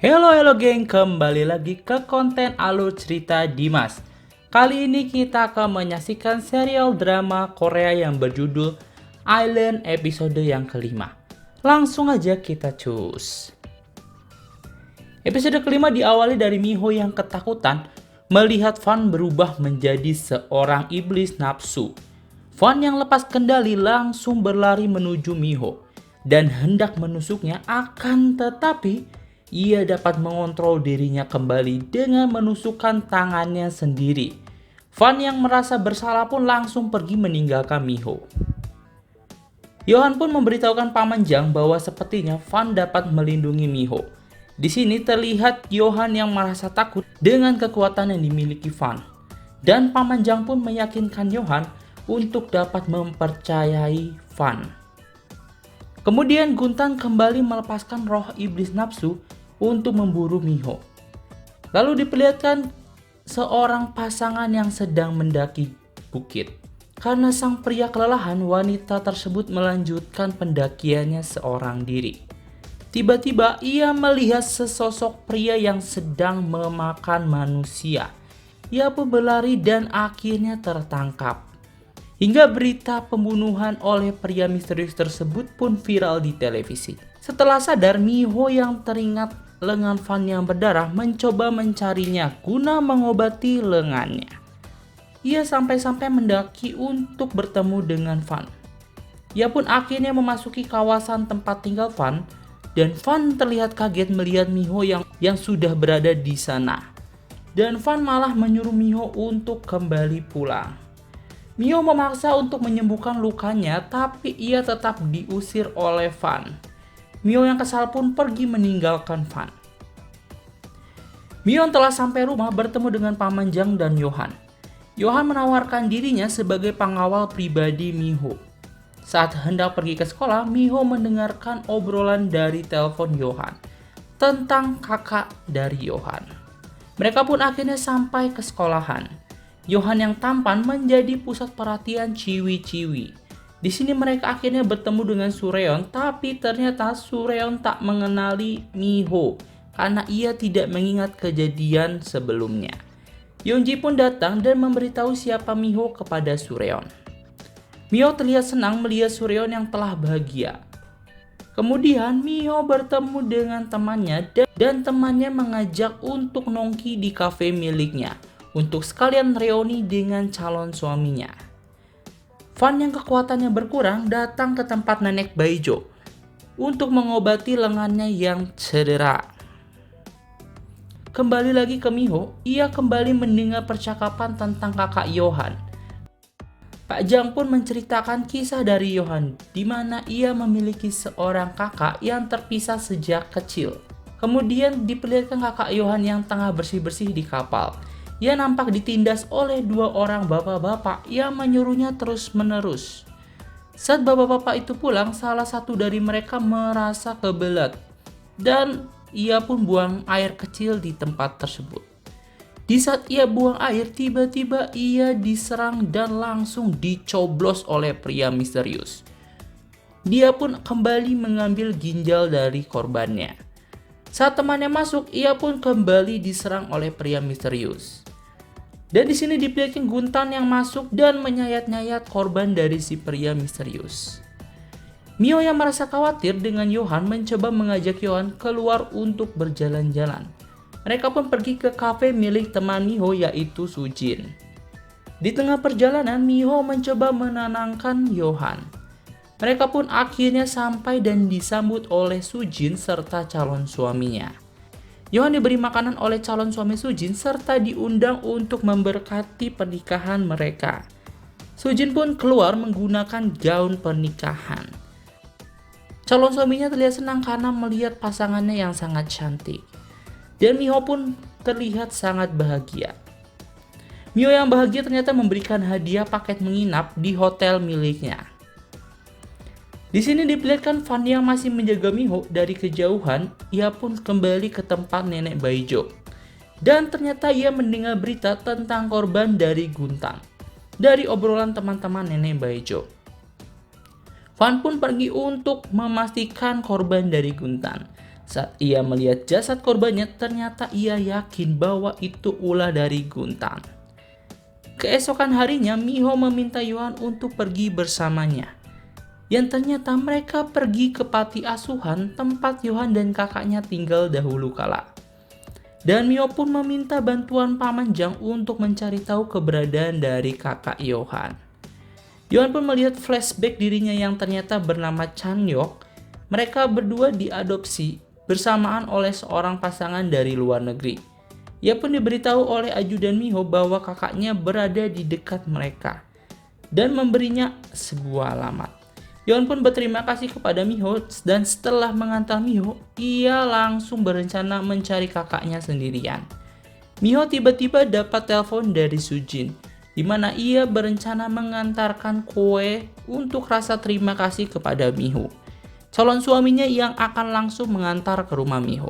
Halo geng, kembali lagi ke konten alur cerita Dimas. Kali ini kita akan menyaksikan serial drama Korea yang berjudul Island episode yang kelima. Langsung aja kita cus. Episode kelima diawali dari Miho yang ketakutan melihat Fan berubah menjadi seorang iblis nafsu. Fan yang lepas kendali langsung berlari menuju Miho dan hendak menusuknya, akan tetapi ia dapat mengontrol dirinya kembali dengan menusukkan tangannya sendiri. Fan yang merasa bersalah pun langsung pergi meninggalkan Miho. Johan pun memberitahukan Paman Jang bahwa sepertinya Fan dapat melindungi Miho. Di sini terlihat Johan yang merasa takut dengan kekuatan yang dimiliki Fan. Dan Paman Jang pun meyakinkan Johan untuk dapat mempercayai Fan. Kemudian Guntan kembali melepaskan roh iblis nafsu untuk memburu Miho. Lalu diperlihatkan seorang pasangan yang sedang mendaki bukit. Karena sang pria kelelahan, wanita tersebut melanjutkan pendakiannya seorang diri. Tiba-tiba ia melihat sesosok pria yang sedang memakan manusia. Ia pun berlari dan akhirnya tertangkap. Hingga berita pembunuhan oleh pria misterius tersebut pun viral di televisi. Setelah sadar, Miho yang teringat lengan Fan yang berdarah mencoba mencarinya guna mengobati lengannya. Ia sampai-sampai mendaki untuk bertemu dengan Fan. Ia pun akhirnya memasuki kawasan tempat tinggal Fan, dan Fan terlihat kaget melihat Miho yang sudah berada di sana. Dan Fan malah menyuruh Miho untuk kembali pulang. Miho memaksa untuk menyembuhkan lukanya, tapi ia tetap diusir oleh Fan. Miho yang kesal pun pergi meninggalkan Fan. Miho telah sampai rumah bertemu dengan Paman Jang dan Johan. Johan menawarkan dirinya sebagai pengawal pribadi Miho. Saat hendak pergi ke sekolah, Miho mendengarkan obrolan dari telepon Johan tentang kakak dari Johan. Mereka pun akhirnya sampai ke sekolahan. Johan yang tampan menjadi pusat perhatian ciwi-ciwi. Di sini mereka akhirnya bertemu dengan Sureon, tapi ternyata Sureon tak mengenali Miho karena ia tidak mengingat kejadian sebelumnya. Yeonji pun datang dan memberitahu siapa Miho kepada Sureon. Miho terlihat senang melihat Sureon yang telah bahagia. Kemudian Miho bertemu dengan temannya dan temannya mengajak untuk nongki di kafe miliknya untuk sekalian reuni dengan calon suaminya. Fan yang kekuatannya berkurang datang ke tempat nenek Baijo untuk mengobati lengannya yang cedera. Kembali lagi ke Miho, ia kembali mendengar percakapan tentang kakak Johan. Pak Jang pun menceritakan kisah dari Johan, di mana ia memiliki seorang kakak yang terpisah sejak kecil. Kemudian diperlihatkan kakak Johan yang tengah bersih-bersih di kapal. Ia nampak ditindas oleh dua orang bapak-bapak yang menyuruhnya terus-menerus. Saat bapak-bapak itu pulang, salah satu dari mereka merasa kebelet dan ia pun buang air kecil di tempat tersebut. Di saat ia buang air, tiba-tiba ia diserang dan langsung dicoblos oleh pria misterius. Dia pun kembali mengambil ginjal dari korbannya. Saat temannya masuk, ia pun kembali diserang oleh pria misterius. Dan di sini diperlihatkan Guntan yang masuk dan menyayat-nyayat korban dari si pria misterius. Miho yang merasa khawatir dengan Johan mencoba mengajak Johan keluar untuk berjalan-jalan. Mereka pun pergi ke kafe milik teman Miho yaitu Sujin. Di tengah perjalanan, Miho mencoba menenangkan Johan. Mereka pun akhirnya sampai dan disambut oleh Sujin serta calon suaminya. Johan diberi makanan oleh calon suami Sujin serta diundang untuk memberkati pernikahan mereka. Sujin pun keluar menggunakan gaun pernikahan. Calon suaminya terlihat senang karena melihat pasangannya yang sangat cantik. Dan Miho pun terlihat sangat bahagia. Miho yang bahagia ternyata memberikan hadiah paket menginap di hotel miliknya. Di sini diperlihatkan Fan yang masih menjaga Miho dari kejauhan. Ia pun kembali ke tempat nenek Baijo. Dan ternyata ia mendengar berita tentang korban dari Guntan dari obrolan teman-teman nenek Baijo. Fan pun pergi untuk memastikan korban dari Guntan. Saat ia melihat jasad korbannya, ternyata ia yakin bahwa itu ulah dari Guntan. Keesokan harinya, Miho meminta Yohan untuk pergi bersamanya. Yang ternyata mereka pergi ke panti asuhan tempat Yohan dan kakaknya tinggal dahulu kala. Dan Miho pun meminta bantuan Paman Jang untuk mencari tahu keberadaan dari kakak Yohan. Yohan pun melihat flashback dirinya yang ternyata bernama Chanyok. Mereka berdua diadopsi bersamaan oleh seorang pasangan dari luar negeri. Ia pun diberitahu oleh ajudan Miho bahwa kakaknya berada di dekat mereka dan memberinya sebuah alamat. Yohan pun berterima kasih kepada Miho dan setelah mengantar Miho, ia langsung berencana mencari kakaknya sendirian. Miho tiba-tiba dapat telepon dari Sujin, di mana ia berencana mengantarkan kue untuk rasa terima kasih kepada Miho, calon suaminya yang akan langsung mengantar ke rumah Miho.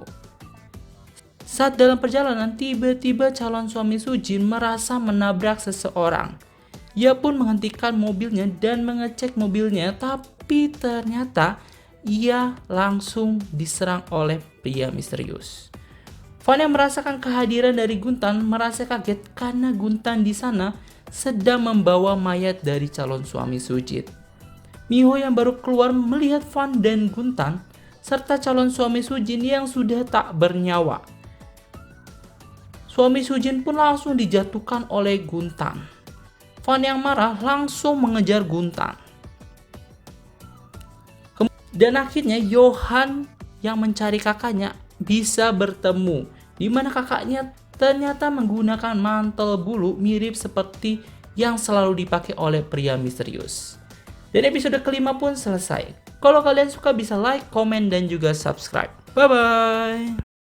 Saat dalam perjalanan, tiba-tiba calon suami Sujin merasa menabrak seseorang. Ia pun menghentikan mobilnya dan mengecek mobilnya, tapi ternyata ia langsung diserang oleh pria misterius. Fan yang merasakan kehadiran dari Guntan merasa kaget karena Guntan di sana sedang membawa mayat dari calon suami Sujin. Miho yang baru keluar melihat Fan dan Guntan serta calon suami Sujin yang sudah tak bernyawa. Suami Sujin pun langsung dijatuhkan oleh Guntan. Fan yang marah langsung mengejar Guntan. Dan akhirnya Yohan yang mencari kakaknya bisa bertemu, di mana kakaknya ternyata menggunakan mantel bulu mirip seperti yang selalu dipakai oleh pria misterius. Dan episode kelima pun selesai. Kalau kalian suka bisa like, komen, dan juga subscribe. Bye-bye!